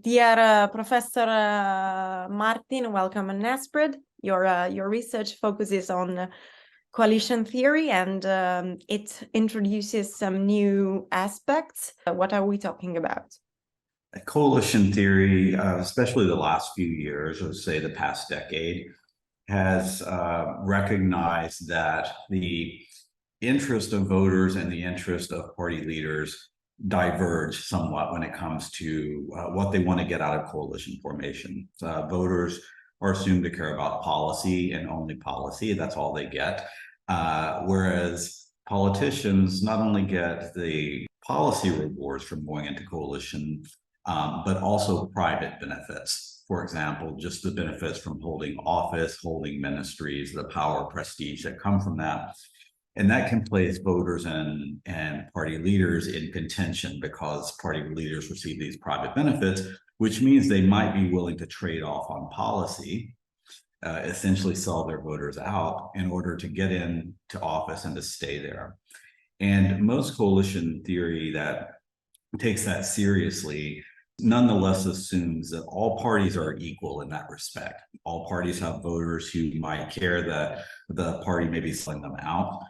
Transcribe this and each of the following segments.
Dear Professor Martin, welcome on NaspRead. Your research focuses on coalition theory and it introduces some new aspects. What are we talking about? Coalition theory, especially the last few years, or say the past decade, has recognized that the interest of voters and the interest of party leaders diverge somewhat when it comes to what they want to get out of coalition formation. Voters are assumed to care about policy and only policy. That's all they get. Whereas politicians not only get the policy rewards from going into coalition, but also private benefits. For example, just the benefits from holding office, holding ministries, the power, prestige that come from that. And that can place voters and party leaders in contention because party leaders receive these private benefits, which means they might be willing to trade off on policy, essentially sell their voters out in order to get into office and to stay there. And most coalition theory that takes that seriously nonetheless assumes that all parties are equal in that respect. All parties have voters who might care that the party may be selling them out,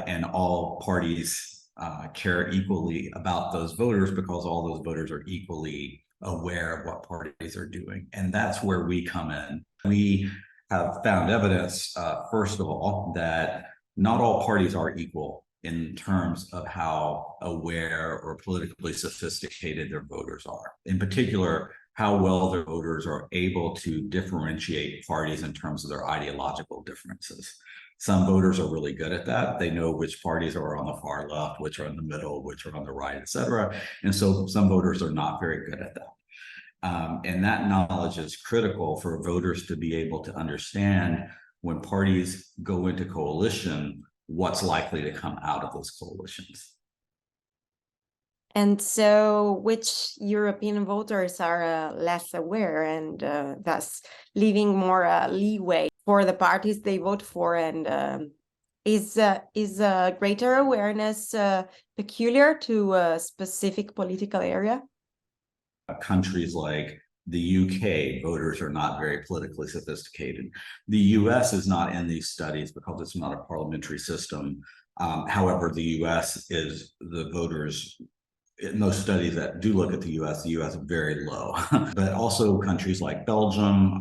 and all parties care equally about those voters because all those voters are equally aware of what parties are doing. And that's where we come in. We have found evidence, first of all, that not all parties are equal in terms of how aware or politically sophisticated their voters are. In particular, how well their voters are able to differentiate parties in terms of their ideological differences. Some voters are really good at that. They know which parties are on the far left, which are in the middle, which are on the right, et cetera. And so some voters are not very good at that. And that knowledge is critical for voters to be able to understand when parties go into coalition, what's likely to come out of those coalitions. And so which European voters are less aware and thus leaving more leeway for the parties they vote for? And is greater awareness peculiar to a specific political area? Countries like the UK, voters are not very politically sophisticated. The US is not in these studies because it's not a parliamentary system. However, the US is the voters, in those studies that do look at the US is very low. But also countries like Belgium,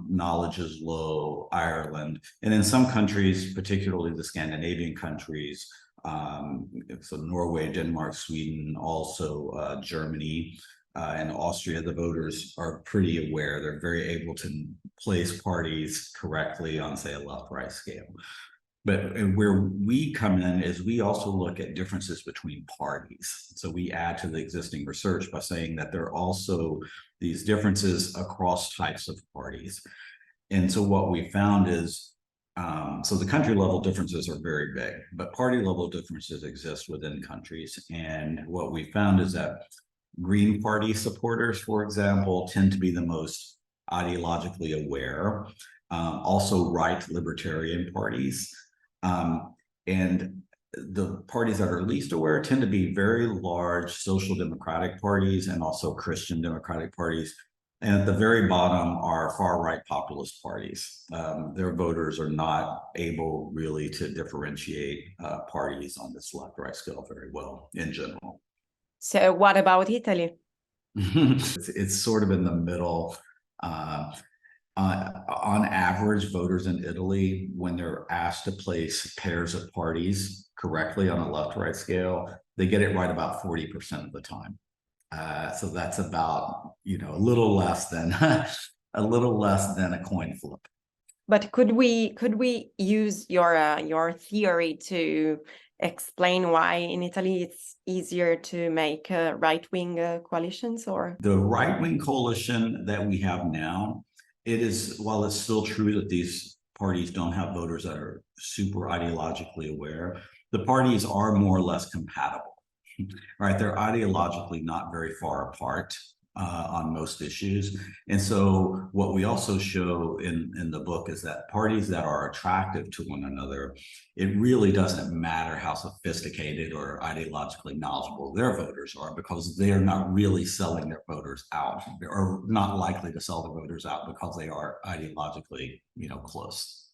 knowledge is low, Ireland. And in some countries, particularly the Scandinavian countries, so Norway, Denmark, Sweden, also Germany, and Austria, the voters are pretty aware. They're very able to place parties correctly on, say, a left-right scale. But where we come in is we also look at differences between parties. So we add to the existing research by saying that there are also these differences across types of parties. And so what we found is, so the country level differences are very big, but party level differences exist within countries. And what we found is that Green Party supporters, for example, tend to be the most ideologically aware. Also right libertarian parties. And the parties that are least aware tend to be very large social democratic parties and also Christian democratic parties. And at the very bottom are far right populist parties. Their voters are not able really to differentiate parties on this left-right scale very well in general. So what about Italy? It's sort of in the middle. On average, voters in Italy, when they're asked to place pairs of parties correctly on a left-right scale, they get it right about 40% of the time. So that's about, a little less than a coin flip. But could we use your theory to explain why in Italy it's easier to make right-wing coalitions? Or the right-wing coalition that we have now, while it's still true that these parties don't have voters that are super ideologically aware, the parties are more or less compatible, right? They're ideologically not very far apart. on most issues. And so what we also show in the book is that parties that are attractive to one another, it really doesn't matter how sophisticated or ideologically knowledgeable their voters are, because they're not really selling their voters out, or not likely to sell their voters out, because they are ideologically, close.